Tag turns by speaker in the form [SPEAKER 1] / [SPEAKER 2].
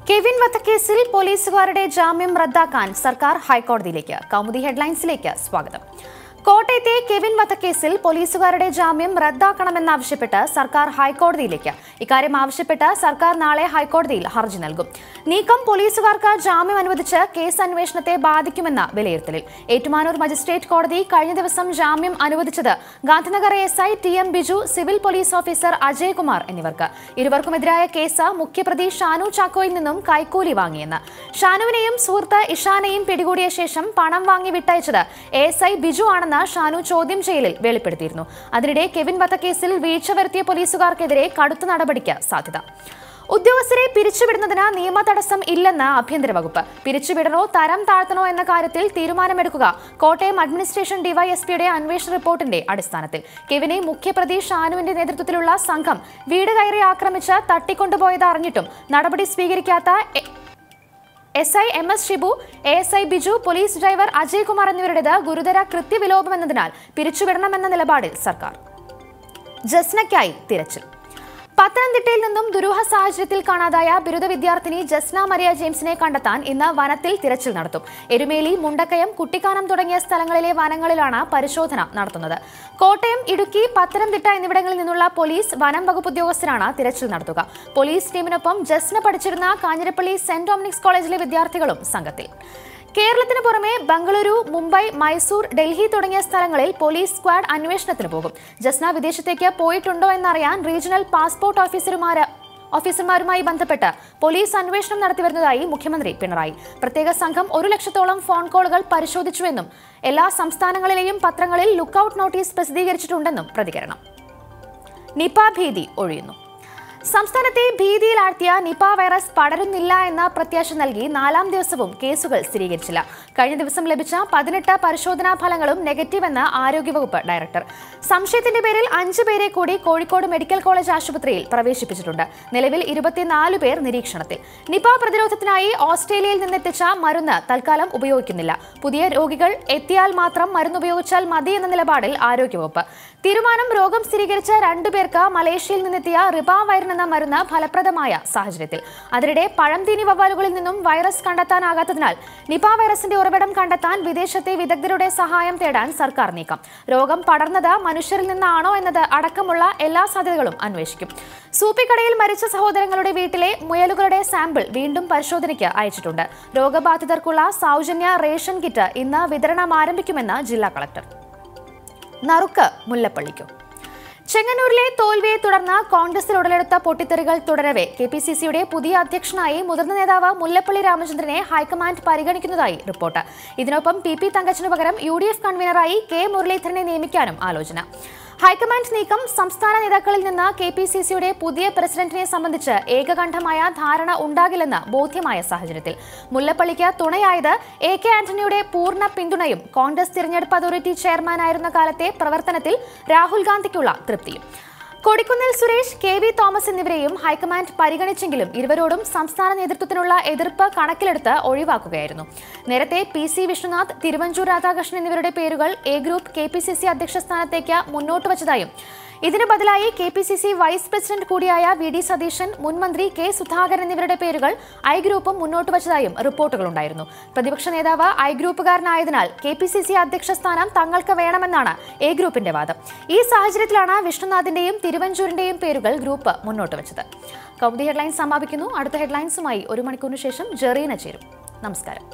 [SPEAKER 1] Kevin വധക്കേസിൽ പോലീസുകാരുടെ ജാമ്യം റദ്ദാക്കാൻ സർക്കാർ ഹൈക്കോടതിയിലേക്ക്. കൗമുദി ഹെഡ്ലൈൻസിലേക്ക് സ്വാഗതം. കോട്ടയത്തെ കെവിൻ വധക്കേസിൽ പോലീസുകാരുടെ ജാമ്യം റദ്ദാക്കണമെന്നാവശ്യപ്പെട്ട് സർക്കാർ ഹൈക്കോടതിയിലേക്ക്. ഇക്കാര്യം ആവശ്യപ്പെട്ട് സർക്കാർ നാളെ ഹൈക്കോടതിയിൽ ഹർജി നൽകും. നീക്കം പോലീസുകാർക്ക് ജാമ്യം അനുവദിച്ച് കേസ് അന്വേഷണത്തെ ബാധിക്കുമെന്ന വിലയിരുത്തലിൽ ഏറ്റുമാനൂർ മജിസ്ട്രേറ്റ് കോടതി കഴിഞ്ഞ ദിവസം ജാമ്യം അനുവദിച്ചത് Gandhinagar SI TM. Biju, civil police officer Ajay Kumar എന്നിവർക്ക്. ഇരുവർക്കുമെതിരായ കേസ് മുഖ്യപ്രതി ഷാനു ചാക്കോയിൽ നിന്നും കൈക്കൂലി വാങ്ങിയെന്ന്. ഷാനുവിനെയും സുഹൃത്ത് ഇഷാനെയും പിടികൂടിയ ശേഷം പണം വാങ്ങി വിട്ടയച്ചത് എസ്ഐ ബിജു ആണെന്ന് ഷാനു ചോദ്യം ചെയ്യലിൽ വെളിപ്പെടുത്തിയിരുന്നു. അതിനിടെ കെവിൻ വധക്കേസിൽ വീഴ്ച വരുത്തിയ പോലീസുകാർക്കെതിരെ കടുത്ത നടപടിക്ക് സാധ്യത. ഉദ്യോഗസ്ഥരെ പിരിച്ചുവിടുന്നതിന് നിയമ തടസ്സം ഇല്ലെന്ന് ആഭ്യന്തര വകുപ്പ്. പിരിച്ചുവിടണോ തരം താഴ്ത്തണോ എന്ന കാര്യത്തിൽ തീരുമാനമെടുക്കുക കോട്ടയം അഡ്മിനിസ്ട്രേഷൻ ഡിവൈഎസ്പിയുടെ അന്വേഷണ റിപ്പോർട്ടിന്റെ അടിസ്ഥാനത്തിൽ. കെവിനെ മുഖ്യപ്രതി ഷാനുവിന്റെ നേതൃത്വത്തിലുള്ള സംഘം വീട് കയറി ആക്രമിച്ച് തട്ടിക്കൊണ്ടുപോയത് അറിഞ്ഞിട്ടും നടപടി സ്വീകരിക്കാത്ത SI M S. Shibu, ASI Biju, police driver Ajay Kumar എന്നിവരുടേത് ഗുരുതര കൃത്യവിലോപമെന്നതിനാൽ പിരിച്ചുവിടണമെന്ന നിലപാടിൽ സർക്കാർ. ജസ്നയ്ക്കായി തിരച്ചിൽ. പത്തനംതിട്ടയിൽ നിന്നും ദുരൂഹ സാഹചര്യത്തിൽ കാണാതായ ബിരുദ വിദ്യാർത്ഥിനി ജസ്ന മരിയ ജെയിംസിനെ കണ്ടെത്താൻ ഇന്ന് വനത്തിൽ തിരച്ചിൽ നടത്തും. എരുമേലി, മുണ്ടക്കയം, കുട്ടിക്കാനം തുടങ്ങിയ സ്ഥലങ്ങളിലെ വനങ്ങളിലാണ് പരിശോധന നടത്തുന്നത്. കോട്ടയം, ഇടുക്കി, പത്തനംതിട്ട എന്നിവിടങ്ങളിൽ നിന്നുള്ള പോലീസ്, വനം വകുപ്പ് ഉദ്യോഗസ്ഥരാണ് തിരച്ചിൽ നടത്തുക. പോലീസ് ടീമിനൊപ്പം ജസ്ന പഠിച്ചിരുന്ന കാഞ്ഞിരപ്പള്ളി സെന്റ് ഡൊമിനിക്സ് കോളേജിലെ വിദ്യാർത്ഥികളും സംഘത്തിൽ. കേരളത്തിന് പുറമെ ബംഗളൂരു, മുംബൈ, മൈസൂർ, ഡൽഹി തുടങ്ങിയ സ്ഥലങ്ങളിൽ പോലീസ് സ്ക്വാഡ് അന്വേഷണത്തിന് പോകും. ജസ്ന വിദേശത്തേക്ക് പോയിട്ടുണ്ടോ എന്നറിയാൻ റീജിയണൽ പാസ്പോർട്ട് ഓഫീസർമാരുമായി ബന്ധപ്പെട്ട് പോലീസ് അന്വേഷണം നടത്തിവരുന്നതായി മുഖ്യമന്ത്രി പിണറായി. പ്രത്യേക സംഘം 1 ലക്ഷത്തോളം ഫോൺ കോളുകൾ പരിശോധിച്ചുവെന്നും എല്ലാ സംസ്ഥാനങ്ങളിലെയും പത്രങ്ങളിൽ ലുക്കൌട്ട് നോട്ടീസ് പ്രസിദ്ധീകരിച്ചിട്ടുണ്ടെന്നും പ്രതികരണം. നിപ ഭീതി ഒഴിയുന്നു. സംസ്ഥാനത്തെ ഭീതിയിലാഴ്ത്തിയ നിപ വൈറസ് പടരുന്നില്ല എന്ന പ്രത്യാശ നൽകി 4ാം ദിവസവും കേസുകൾ സ്ഥിരീകരിച്ചില്ല. കഴിഞ്ഞ ദിവസം ലഭിച്ച 18 പരിശോധനാ ഫലങ്ങളും നെഗറ്റീവെന്ന് ആരോഗ്യവകുപ്പ് ഡയറക്ടർ. സംശയത്തിന്റെ പേരിൽ 5 പേരെ കൂടി കോഴിക്കോട് മെഡിക്കൽ കോളേജ് ആശുപത്രിയിൽ പ്രവേശിപ്പിച്ചിട്ടുണ്ട്. നിലവിൽ 24 പേർ നിരീക്ഷണത്തിൽ. നിപ പ്രതിരോധത്തിനായി ഓസ്ട്രേലിയയിൽ നിന്നെത്തിച്ച മരുന്ന് തൽക്കാലം ഉപയോഗിക്കുന്നില്ല. പുതിയ രോഗികൾ എത്തിയാൽ മാത്രം മരുന്ന് ഉപയോഗിച്ചാൽ മതി എന്ന നിലപാടിൽ ആരോഗ്യവകുപ്പ്. തീരുമാനം രോഗം സ്ഥിരീകരിച്ച 2 പേർക്ക് മലേഷ്യയിൽ നിന്നെത്തിയ റിബാവൈറിൻ എന്ന മരുന്ന് ഫലപ്രദമായ സാഹചര്യത്തിൽ. അതിനിടെ പഴംതീനി വവ്വാലുകളിൽ നിന്നും വൈറസ് കണ്ടെത്താനാകാത്തതിനാൽ നിപ വൈറസിന്റെ ഉറവിടം കണ്ടെത്താൻ വിദേശത്തെ വിദഗ്ധരുടെ സഹായം തേടാൻ സർക്കാർ നീക്കം. രോഗം പടർന്നത് മനുഷ്യരിൽ നിന്നാണോ എന്നത് അടക്കമുള്ള എല്ലാ സാധ്യതകളും അന്വേഷിക്കും. സൂപ്പിക്കടയിൽ മരിച്ച സഹോദരങ്ങളുടെ വീട്ടിലെ മുയലുകളുടെ സാമ്പിൾ വീണ്ടും പരിശോധനയ്ക്ക് അയച്ചിട്ടുണ്ട്. രോഗബാധിതർക്കുള്ള സൗജന്യ റേഷൻ കിറ്റ് ഇന്ന് വിതരണം ആരംഭിക്കുമെന്ന് ജില്ലാ കളക്ടർ. നറുക്ക് മുല്ലപ്പള്ളിക്കും. ചെങ്ങന്നൂരിലെ തോൽവിയെ തുടർന്ന് കോൺഗ്രസിൽ ഉടലെടുത്ത പൊട്ടിത്തെറികൾ തുടരവെ കെപിസിസിയുടെ പുതിയ അധ്യക്ഷനായി മുതിർന്ന നേതാവ് മുല്ലപ്പള്ളി രാമചന്ദ്രനെ ഹൈക്കമാൻഡ് പരിഗണിക്കുന്നതായി റിപ്പോർട്ട്. ഇതിനൊപ്പം പി തങ്കച്ചനു പകരം UDF കൺവീനറായി കെ മുരളീധരനെ നിയമിക്കാനും ആലോചന. ഹൈക്കമാൻഡ് നീക്കം സംസ്ഥാന നേതാക്കളിൽ നിന്ന് കെപിസിസിയുടെ പുതിയ പ്രസിഡന്റിനെ സംബന്ധിച്ച് ഏകകണ്ഠമായ ധാരണ ഉണ്ടാകില്ലെന്ന് ബോധ്യമായ സാഹചര്യത്തിൽ മുല്ലപ്പള്ളിക്ക് തുണയായത് AK ആന്റണിയുടെ പൂർണ്ണ പിന്തുണയും കോൺഗ്രസ് തിരഞ്ഞെടുപ്പ് അതോറിറ്റി ചെയർമാനായിരുന്ന കാലത്തെ പ്രവർത്തനത്തിൽ രാഹുൽ ഗാന്ധിക്കുള്ള തൃപ്തിയും. കൊടിക്കുന്നിൽ സുരേഷ്, KV തോമസ് എന്നിവരെയും ഹൈക്കമാൻഡ് പരിഗണിച്ചെങ്കിലും ഇരുവരോടും സംസ്ഥാന നേതൃത്വത്തിനുള്ള എതിർപ്പ് കണക്കിലെടുത്ത് ഒഴിവാക്കുകയായിരുന്നു. നേരത്തെ PC വിഷ്ണുനാഥ്, തിരുവഞ്ചൂർ രാധാകൃഷ്ണൻ എന്നിവരുടെ പേരുകൾ A ഗ്രൂപ്പ് KPCC അധ്യക്ഷ സ്ഥാനത്തേക്ക് മുന്നോട്ട് വച്ചതായും ഇതിനു ബദലായി KPCC വൈസ് പ്രസിഡന്റ് കൂടിയായ VD സതീശൻ, മുൻ മന്ത്രി K സുധാകരൻ എന്നിവരുടെ പേരുകൾ I ഗ്രൂപ്പും മുന്നോട്ട് വച്ചതായും റിപ്പോർട്ടുകളുണ്ടായിരുന്നു. പ്രതിപക്ഷ നേതാവ് I ഗ്രൂപ്പുകാരനായതിനാൽ KPCC അധ്യക്ഷ സ്ഥാനം തങ്ങൾക്ക് വേണമെന്നാണ് A ഗ്രൂപ്പിന്റെ വാദം. ഈ സാഹചര്യത്തിലാണ് വിഷ്ണുനാഥിന്റെയും തിരുവഞ്ചൂരിന്റെയും പേരുകൾ ഗ്രൂപ്പ് മുന്നോട്ട് വച്ചത്. കൗമുദി ഹെഡ്ലൈൻസ് സമാപിക്കുന്നു. അടുത്ത ഹെഡ്ലൈൻസുമായി 1 മണിക്കൂറിന് ശേഷം ജെറീന ചേരും. നമസ്കാരം.